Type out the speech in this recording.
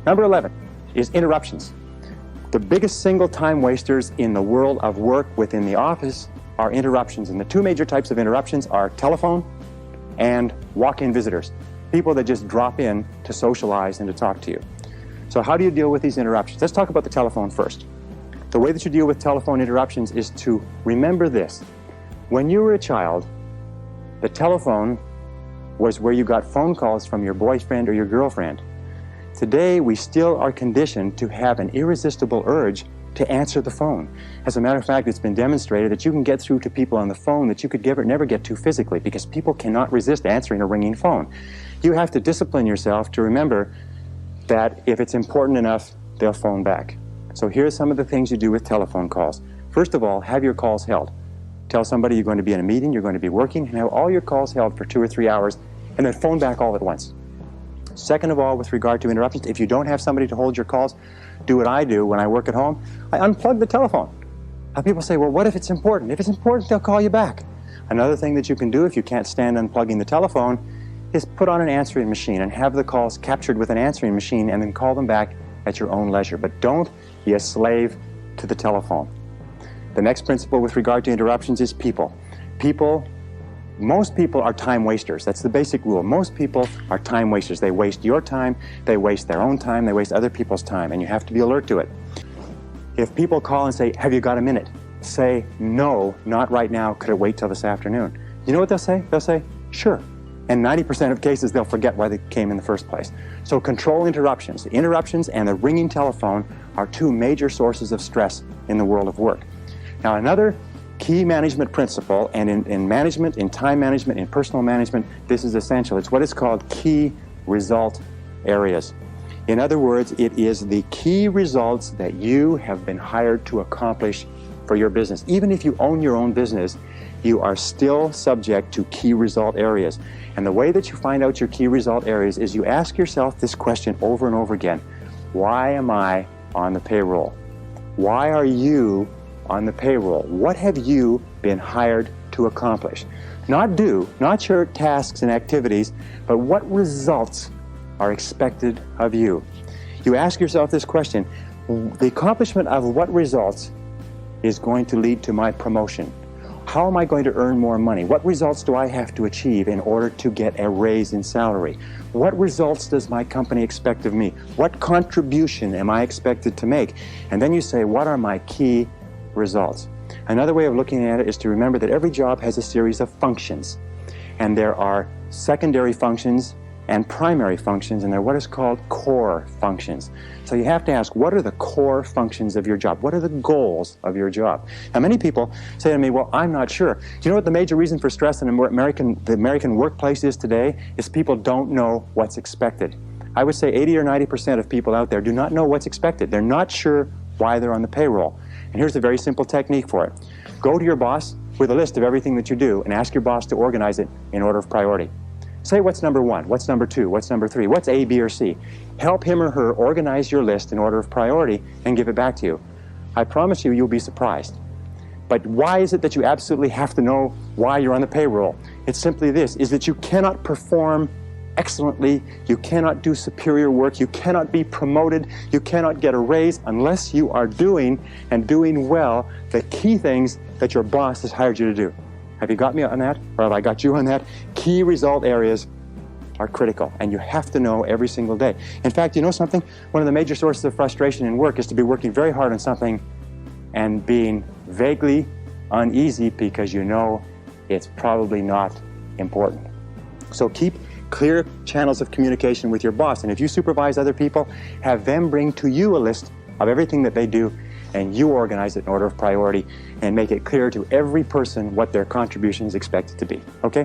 Number 11 is interruptions. The biggest single time wasters in the world of work within the office are interruptions. And the two major types of interruptions are telephone and walk-in visitors. People that just drop in to socialize and to talk to you. So how do you deal with these interruptions? Let's talk about the telephone first. The way that you deal with telephone interruptions is to remember this. When you were a child, the telephone was where you got phone calls from your boyfriend or your girlfriend. Today, we still are conditioned to have an irresistible urge to answer the phone. As a matter of fact, it's been demonstrated that you can get through to people on the phone that you could never get to physically, because people cannot resist answering a ringing phone. You have to discipline yourself to remember that if it's important enough, they'll phone back. So here's some of the things you do with telephone calls. First of all, have your calls held. Tell somebody you're going to be in a meeting, you're going to be working, and have all your calls held for 2 or 3 hours, and then phone back all at once. Second of all, with regard to interruptions, if you don't have somebody to hold your calls, do what I do when I work at home. I unplug the telephone. Now people say, well, what if it's important? If it's important, they'll call you back. Another thing that you can do if you can't stand unplugging the telephone is put on an answering machine and have the calls captured with an answering machine and then call them back at your own leisure. But don't be a slave to the telephone. The next principle with regard to interruptions is people. Most people are time wasters. That's the basic rule. Most people are time wasters. They waste your time, they waste their own time, they waste other people's time, and you have to be alert to it. If people call and say, have you got a minute? Say, no, not right now. Could it wait till this afternoon? You know what they'll say? They'll say, sure. And 90% of cases, they'll forget why they came in the first place. So control interruptions. The interruptions and the ringing telephone are two major sources of stress in the world of work. Now, another key management principle, and in management, in time management, in personal management, this is essential. It's what is called key result areas. In other words, it is the key results that you have been hired to accomplish for your business. Even if you own your own business, you are still subject to key result areas. And the way that you find out your key result areas is you ask yourself this question over and over again. Why am I on the payroll? Why are you on the payroll? What have you been hired to accomplish? Not do, not your tasks and activities, but what results are expected of you? You ask yourself this question, the accomplishment of what results is going to lead to my promotion? How am I going to earn more money? What results do I have to achieve in order to get a raise in salary? What results does my company expect of me? What contribution am I expected to make? And then you say, what are my key results? Another way of looking at it is to remember that every job has a series of functions, and there are secondary functions and primary functions, and they're what is called core functions. So you have to ask, what are the core functions of your job? What are the goals of your job? Now, many people say to me, well, I'm not sure. Do you know what the major reason for stress in the American workplace is today? Is people don't know what's expected. I would say 80 or 90% of people out there do not know what's expected. They're not sure why they're on the payroll. And here's a very simple technique for it. Go to your boss with a list of everything that you do and ask your boss to organize it in order of priority. Say what's number 1, what's number 2, what's number 3, what's A, B, or C. Help him or her organize your list in order of priority and give it back to you. I promise you, you'll be surprised. But why is it that you absolutely have to know why you're on the payroll? It's simply this, is that you cannot perform excellently, you cannot do superior work, you cannot be promoted, you cannot get a raise unless you are doing and doing well the key things that your boss has hired you to do. Have you got me on that? Or have I got you on that? Key result areas are critical, and you have to know every single day. In fact, you know something? One of the major sources of frustration in work is to be working very hard on something and being vaguely uneasy because you know it's probably not important. So keep clear channels of communication with your boss, and if you supervise other people, have them bring to you a list of everything that they do, and you organize it in order of priority and make it clear to every person what their contribution is expected to be. Okay?